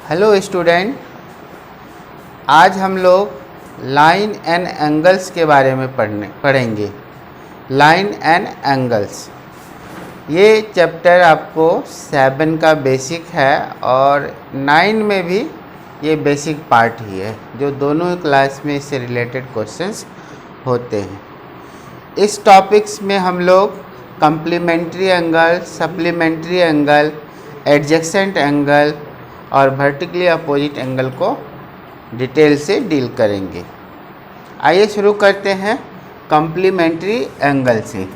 Hello student, आज हम लोग लाइन एंड एंगल्स के बारे में पढ़ेंगे। लाइन एंड एंगल्स ये चैप्टर आपको 7 का बेसिक है और 9 में भी ये बेसिक पार्ट ही है, जो दोनों क्लास में इससे रिलेटेड क्वेश्चंस होते हैं। इस टॉपिक्स में हम लोग complementary angle, supplementary angle, adjacent angle और वर्टिकली अपोजिट एंगल को डिटेल से डील करेंगे। आइए शुरू करते हैं कम्प्लीमेंट्री एंगल से।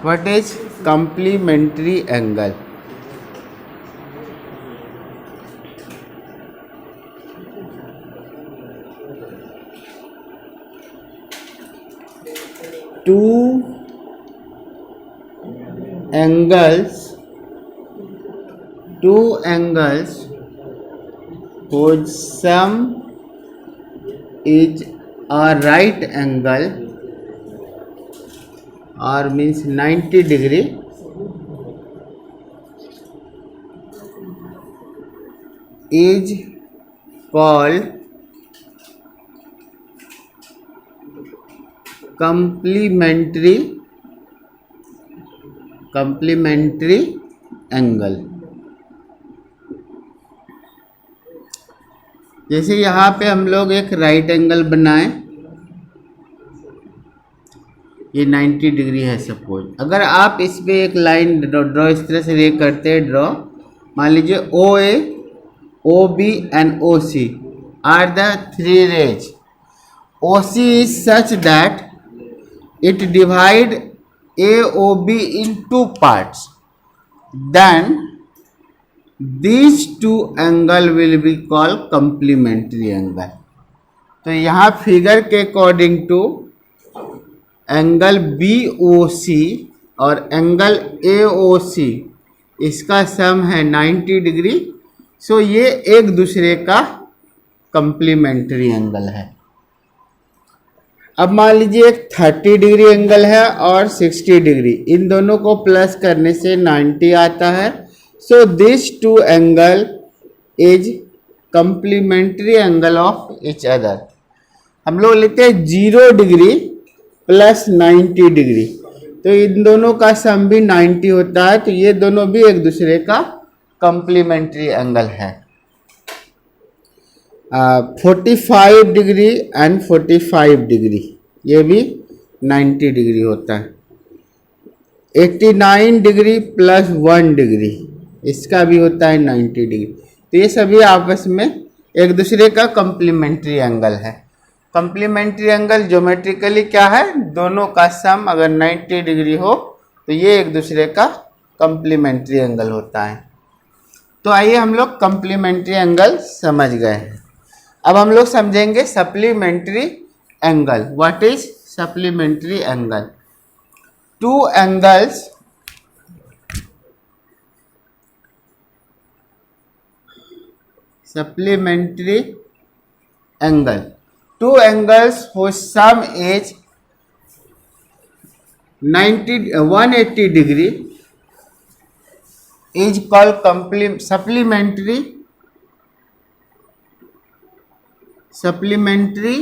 What is complementary angle? Two angles whose sum is a right angle or means 90 degree is called complementary angle. जैसे यहाँ पे हम लोग एक राइट एंगल बनाएं, ये 90 डिग्री है सपोज। अगर आप इस पे एक लाइन ड्रॉ इस तरह से रे करते हैं ड्रॉ, मान लीजिए OA, OB and OC are the 3 rays. OC is such that it divide AOB in 2 parts, then these 2 angle will be called complementary angle। तो यहाँ फिगर के अकॉर्डिंग टू एंगल BOC और एंगल AOC इसका सम है 90 degree. सो ये एक दूसरे का कंप्लीमेंट्री एंगल है। अब मान लीजिए एक 30 डिग्री एंगल है और 60 डिग्री, इन दोनों को प्लस करने से 90 आता है। So this 2 angle is complementary angle of each other. हम लोग लेते हैं 0 डिग्री प्लस 90 डिग्री, तो इन दोनों का सम भी 90 होता है, तो ये दोनों भी एक दूसरे का कंप्लीमेंट्री एंगल है। 45 डिग्री एंड 45 डिग्री ये भी 90 डिग्री होता है। 89 डिग्री प्लस 1 डिग्री इसका भी होता है 90 डिग्री। तो ये सभी आपस में एक दूसरे का कंप्लीमेंट्री एंगल है। कंप्लीमेंट्री एंगल ज्योमेट्रिकली क्या है? दोनों का सम अगर 90 डिग्री हो तो ये एक दूसरे का कंप्लीमेंट्री एंगल होता है। तो आइए हम लोग कंप्लीमेंट्री एंगल समझ गए हैं। अब हम लोग समझेंगे supplementary angle. What is supplementary angle? 2 angles supplementary angle, 2 angles whose sum is 180 degree is called supplementary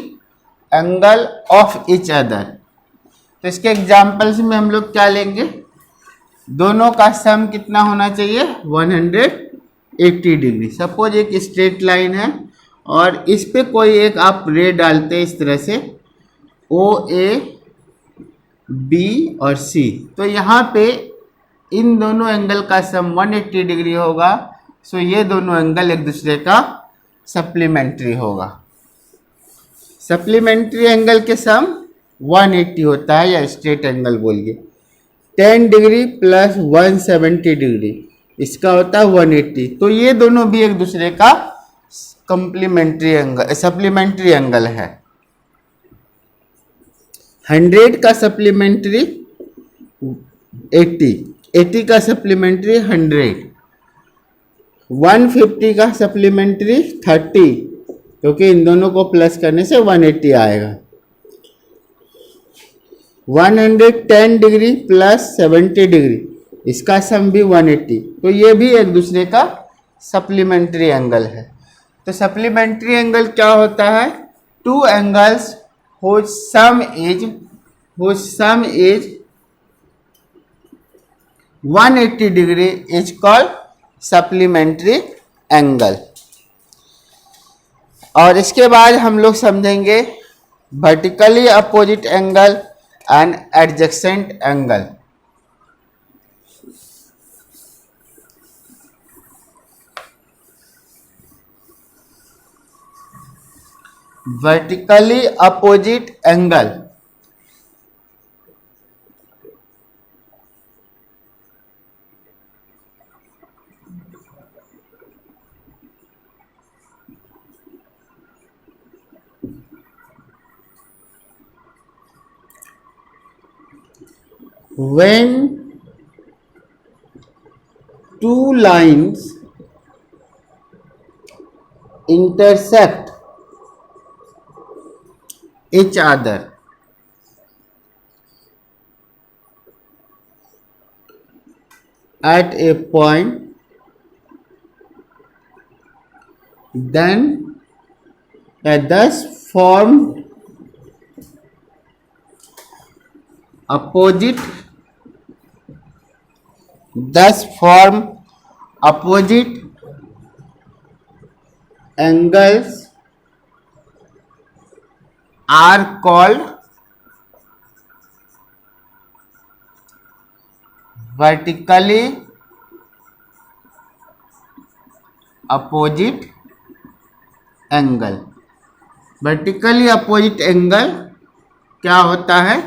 angle of each other। तो इसके एग्जाम्पल्स में हम लोग क्या लेंगे? दोनों का सम कितना होना चाहिए? 180 डिग्री। सपोज एक स्ट्रेट लाइन है और इस पे कोई एक आप रे डालते हैं इस तरह से OA, B और C, तो यहाँ पे इन दोनों एंगल का सम 180 डिग्री होगा। सो ये दोनों एंगल एक दूसरे का सप्लीमेंट्री होगा। सप्लीमेंट्री एंगल के सम 180 होता है, या स्ट्रेट एंगल बोलिए। 10 डिग्री प्लस 170 डिग्री इसका होता है 180। तो ये दोनों भी एक दूसरे का कंप्लीमेंट्री एंगल, सप्लीमेंट्री एंगल है। 100 का सप्लीमेंट्री 80, 80 का सप्लीमेंट्री 100, 150 का सप्लीमेंट्री 30, क्योंकि इन दोनों को प्लस करने से 180 आएगा। 110 डिग्री प्लस 70 डिग्री इसका सम भी 180, तो ये भी एक दूसरे का सप्लीमेंट्री एंगल है। तो सप्लीमेंट्री एंगल क्या होता है? Two angles whose sum is 180 degree is called supplementary angle। और इसके बाद हम लोग समझेंगे vertically opposite angle and adjacent angle. vertically opposite angle, when two lines intersect each other at a point, then thus formed opposite angles are called vertically opposite angle। vertically opposite angle क्या होता है?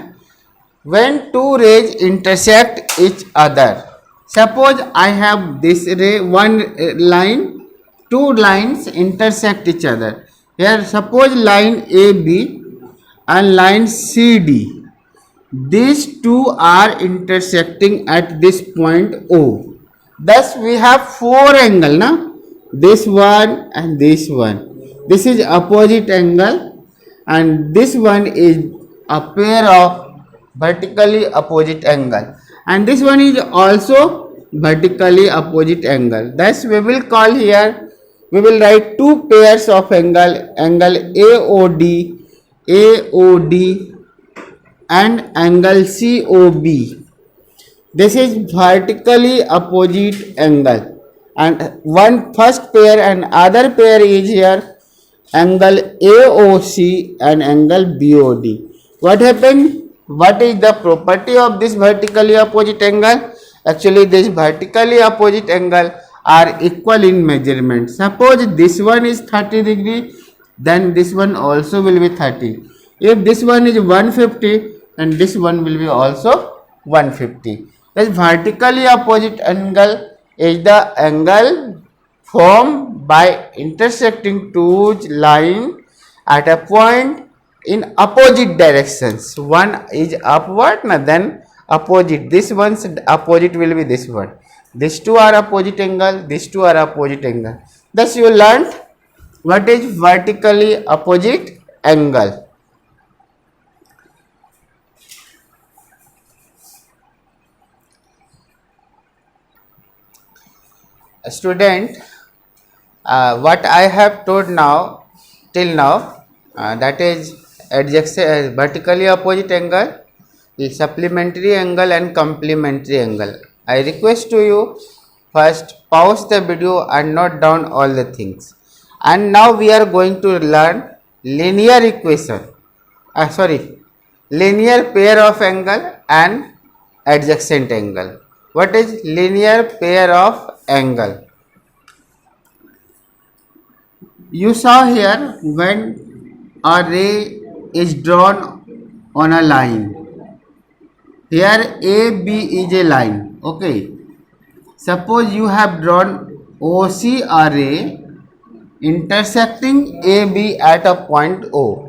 when two rays intersect each other, suppose I have this ray, one line, two lines intersect each other here, suppose line AB and line CD, these two are intersecting at this point O, thus we have four angle na, this one and this one, this is opposite angle and this one is a pair of vertically opposite angle and this one is also vertically opposite angle, thus we will call here, we will write two pairs of angle AOD and angle COB. This is vertically opposite angle and one first pair and other pair is here angle AOC and angle BOD. What happened? What is the property of this vertically opposite angle? Actually this vertically opposite angle are equal in measurement. Suppose this one is 30 degree, then this one also will be 30. If this one is 150, then this one will be also 150. This vertically opposite angle is the angle formed by intersecting two lines at a point in opposite directions. One is upward, then opposite. This one's opposite will be this one. These two are opposite angle, these two are opposite angle. Thus you learnt what is vertically opposite angle. Student, what I have told now till now, that is adjacent vertically opposite angle, supplementary angle and complementary angle. I request to you first pause the video and note down all the things. And now we are going to learn linear equation, linear pair of angle and adjacent angle. What is linear pair of angle? You saw here when a ray is drawn on a line. Here AB is a line. Okay. Suppose you have drawn OC ray intersecting AB at a point O.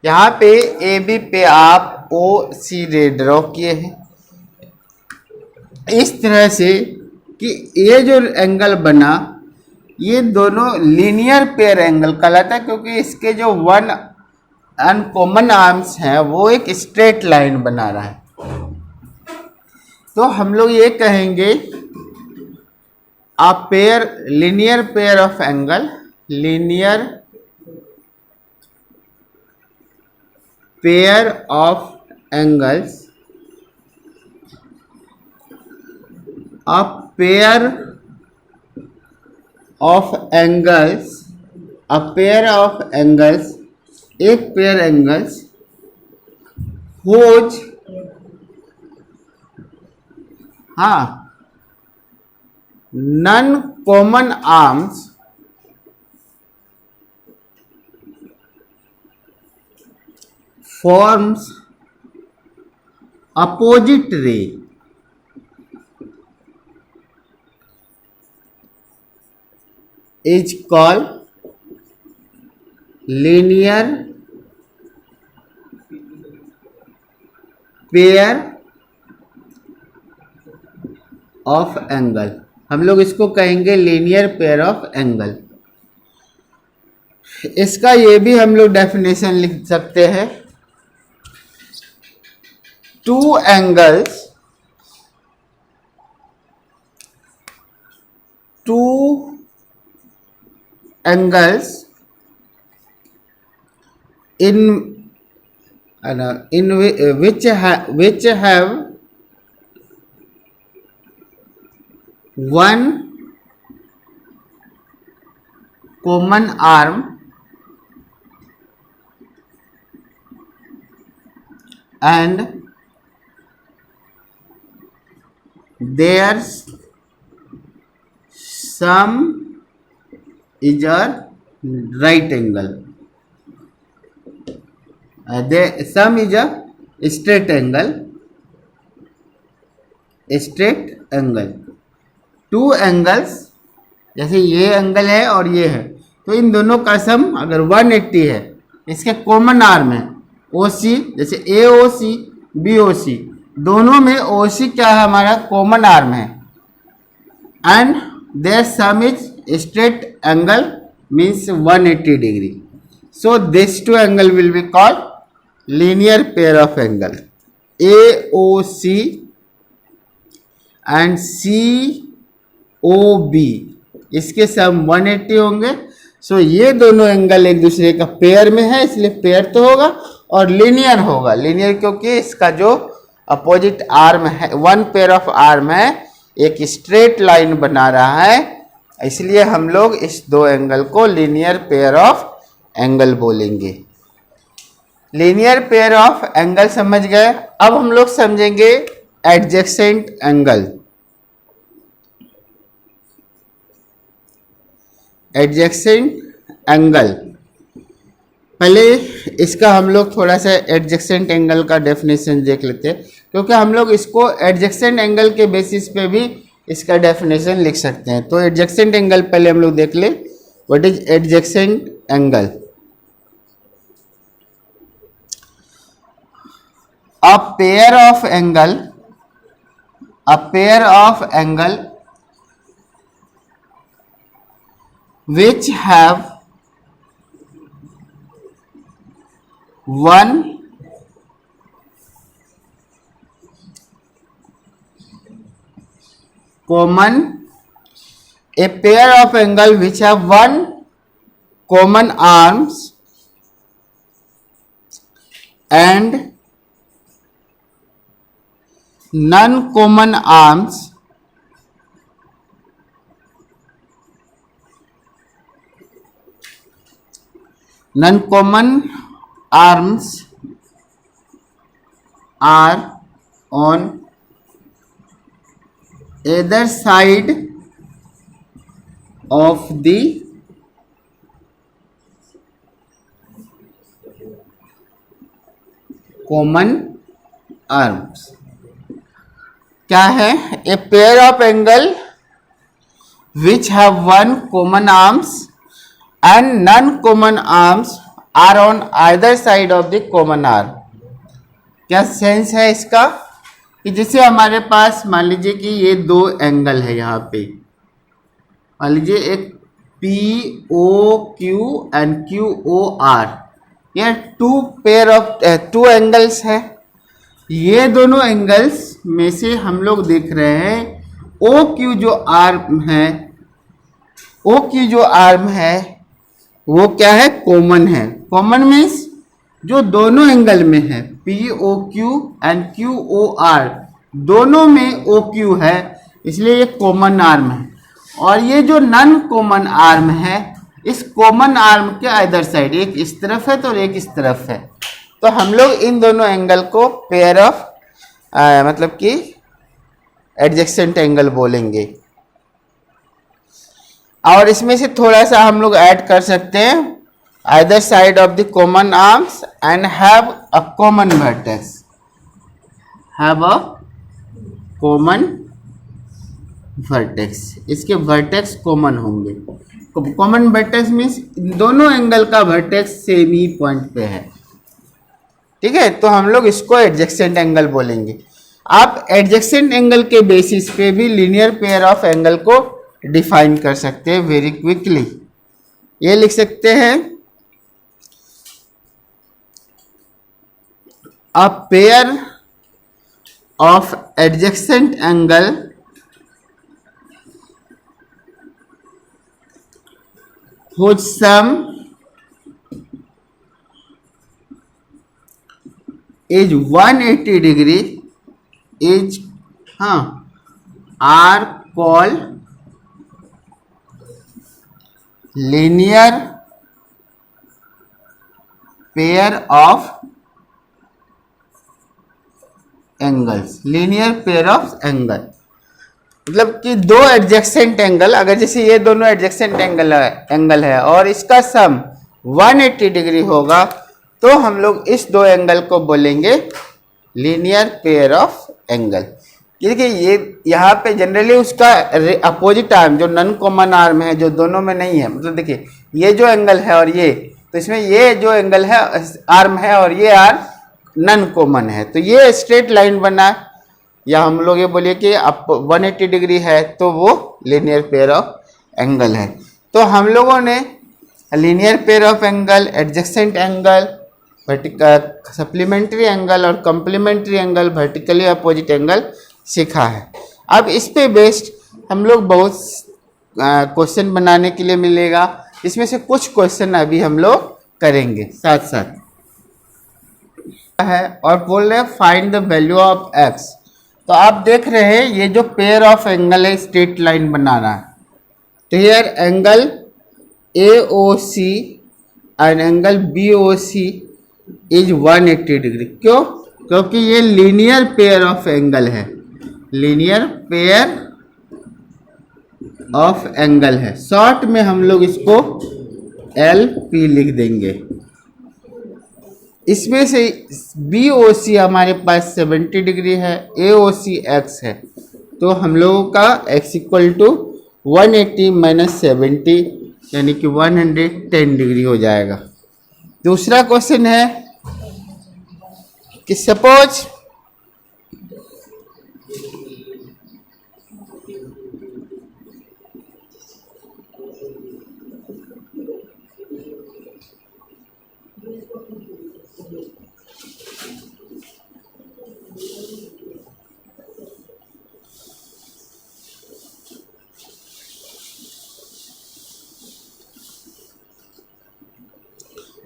यहाँ पे AB पे आप OC ray draw किए हैं इस तरह से कि ये जो एंगल बना ये दोनों लीनियर पेयर एंगल कहलाता है, क्योंकि इसके जो वन अनकॉमन आर्म्स हैं वो एक स्ट्रेट लाइन बना रहा है। तो हम लोग ये कहेंगे a pair linear pair of angle, linear pair of angles, a pair of angles, a pair of angles, एक pair angles whose non-common arms forms opposite ray is called linear pair of angle. हम लोग इसको कहेंगे linear pair of angle. इसका ये भी हम लोग डेफिनेशन लिख सकते हैं, two angles which have one common arm and their sum is a right angle. Sum is a straight angle. Two angles, जैसे ये एंगल है और ये है, तो इन दोनों का सम अगर 180 है, इसके कॉमन आर्म है OC, जैसे AOC BOC, दोनों में OC क्या है हमारा कॉमन आर्म है, and their sum is straight angle means 180 degree. So these two angle will be called linear pair of angle. AOC and COB इसके सम 180 होंगे. सो ये दोनों एंगल एक दूसरे का पेयर में है, इसलिए पेयर तो होगा और लीनियर होगा. लीनियर क्योंकि इसका जो अपोजिट आर्म है, वन पेयर ऑफ आर्म है, एक स्ट्रेट लाइन बना रहा है, इसलिए हम लोग इस दो एंगल को लीनियर पेयर ऑफ एंगल बोलेंगे. लीनियर पेयर ऑफ एंगल समझ गए. अब हम लोग समझेंगे एडजेसेंट एंगल. एडजेसेंट एंगल, पहले इसका हम लोग थोड़ा सा एडजेसेंट एंगल का डेफिनेशन देख लेते हैं, क्योंकि हम लोग इसको एडजेसेंट एंगल के बेसिस पे भी इसका डेफिनेशन लिख सकते हैं. तो एडजेसेंट एंगल पहले हम लोग देख ले. What is adjacent angle? A pair of angle which have one common arms and non-common arms are on either side of the common arms. क्या है? A pair of angle which have one common arms and non common arms are on either side of the common arm. क्या sense है इसका? कि जैसे हमारे पास मान लीजिए कि ये दो एंगल है, यहाँ पे मान लीजिए एक POQ एंड QOR, ये टू एंगल्स है. ये दोनों एंगल्स में से हम लोग देख रहे हैं OQ जो आर्म है वो क्या है, कॉमन है। कॉमन मीन्स जो दोनों एंगल में है, P O Q and Q O R, दोनों में ओ क्यू है, इसलिए ये कॉमन आर्म है। और ये जो नॉन कॉमन आर्म है, इस कॉमन आर्म के अदर साइड, एक इस तरफ है तो एक इस तरफ है, तो हम लोग इन दोनों एंगल को पेयर ऑफ मतलब कि एडजेसेंट एंगल बोलेंगे। और इसमें से थोड़ा सा हम लोग ऐड कर सकते हैं, either side of the common arms and have a common vertex, have a common vertex, इसके वर्टेक्स कॉमन होंगे। कॉमन वर्टेक्स मीन्स दोनों एंगल का वर्टेक्स सेम ही पॉइंट पे है, ठीक है, तो हम लोग इसको एडजेसेंट एंगल बोलेंगे। आप एडजेसेंट एंगल के बेसिस पे भी लीनियर पेयर ऑफ एंगल को डिफाइन कर सकते हैं वेरी क्विकली। ये लिख सकते हैं, a pair of adjacent angle whose sum is 180 degree is are called linear pair of angles. Linear pair of angle मतलब कि दो एडजेसेंट एंगल, अगर जैसे ये दोनों एडजेसेंट एंगल है और इसका सम 180 डिग्री होगा, तो हम लोग इस दो एंगल को बोलेंगे लीनियर पेयर ऑफ एंगल। देखिए ये यहाँ पे जनरली उसका अपोजिट आर्म जो नॉन कॉमन आर्म है, जो दोनों में नहीं है, मतलब देखिए ये जो एंगल है और ये, तो इसमें ये जो एंगल है आर्म है और ये आर्म नॉन कॉमन है, तो ये स्ट्रेट लाइन बना, या हम लोग ये बोलिए कि आप 180 डिग्री है तो वो लीनियर पेयर ऑफ एंगल है। तो हम लोगों ने linear pair of angle, adjacent angle, supplementary angle और complementary angle, vertically opposite angle सीखा है। अब इस पे बेस्ड हम लोग बहुत क्वेश्चन बनाने के लिए मिलेगा, इसमें से कुछ क्वेश्चन अभी हम लोग करेंगे साथ साथ है। और बोल रहे find the value of x, तो आप देख रहे हैं ये जो पेयर ऑफ एंगल है स्ट्रेट लाइन बना रहा है, तो here angle AOC and angle BOC is 180 degree. क्यों? क्योंकि ये लीनियर पेयर ऑफ एंगल है, लीनियर पेयर ऑफ एंगल है। शॉर्ट में हम लोग इसको LP लिख देंगे। इसमें से BOC हमारे पास 70 डिग्री है, AOC x है, तो हम लोगों का x इक्वल टू 180 माइनस 70 यानी कि 110 डिग्री हो जाएगा। दूसरा क्वेश्चन है कि सपोज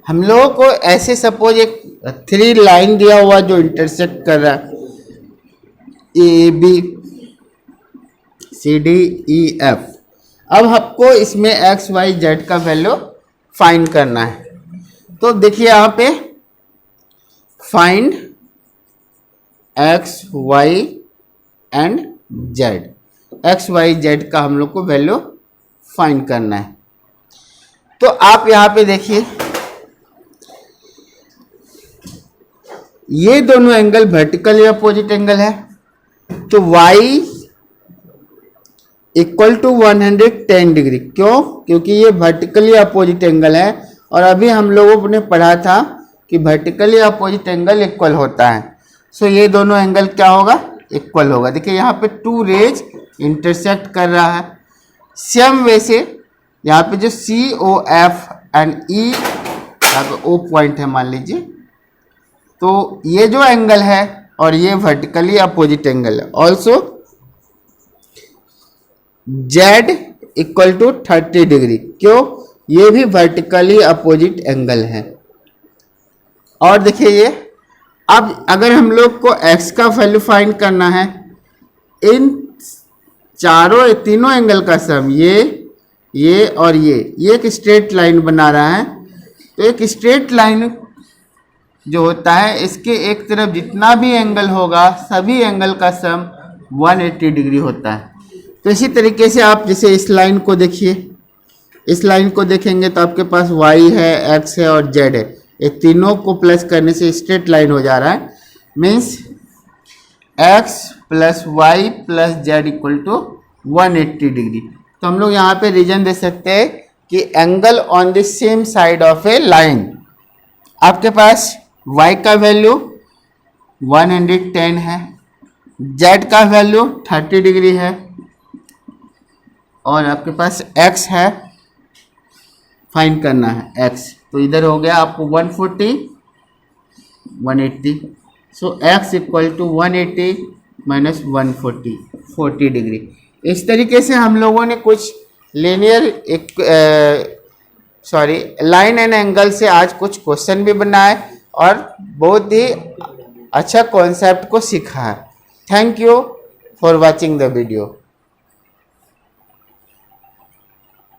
हम लोगों को ऐसे सपोज एक 3 लाइन दिया हुआ जो इंटरसेक्ट कर रहा है AB CD E F। अब आपको इसमें x y z का वैल्यू फाइंड करना है, तो देखिए यहाँ पे find x y and z, x y z का हम लोग को वैल्यू फाइंड करना है। तो आप यहाँ पे देखिए ये दोनों एंगल वर्टिकल या अपोजिट एंगल है, तो y इक्वल टू 110 डिग्री। क्यों? क्योंकि ये वर्टिकली अपोजिट एंगल है, और अभी हम लोगों ने पढ़ा था कि वर्टिकली अपोजिट एंगल इक्वल होता है। सो ये दोनों एंगल क्या होगा? इक्वल होगा। देखिए यहाँ पे 2 रेज इंटरसेक्ट कर रहा है। सेम वे से यहाँ पे जो COF एंड E यहाँ पे O पॉइंट है मान लीजिए, तो ये जो एंगल है और ये वर्टिकली अपोजिट एंगल है। Also Z equal to 30 degree. क्यों? ये भी वर्टिकली अपोजिट एंगल है। और देखिए ये, अब अगर हम लोग को x का वैल्यू फाइंड करना है, इन तीनों एंगल का सम, ये और ये एक स्ट्रेट लाइन बना रहा है। तो एक स्ट्रेट लाइन जो होता है, इसके एक तरफ जितना भी एंगल होगा सभी एंगल का सम 180 डिग्री होता है। तो इसी तरीके से आप जैसे इस लाइन को देखिए, इस लाइन को देखेंगे तो आपके पास y है, x है और z है, ये तीनों को प्लस करने से स्ट्रेट लाइन हो जा रहा है। Means x plus y plus z equal to 180 degree. तो हम लोग यहाँ पे रीजन दे सकते हैं कि angle on the same side of A line. आपके पास y का वैल्यू 110 है, z का वैल्यू 30 डिग्री है, और आपके पास x है, फाइंड करना है x। तो इधर हो गया आपको 140 180। So x equal to 180 minus 140 40 degree. इस तरीके से हम लोगों ने कुछ लीनियर लाइन एंड एंगल से आज कुछ क्वेश्चन भी बनाए और बहुत ही अच्छा कॉन्सेप्ट को सीखा है। Thank you for watching the video.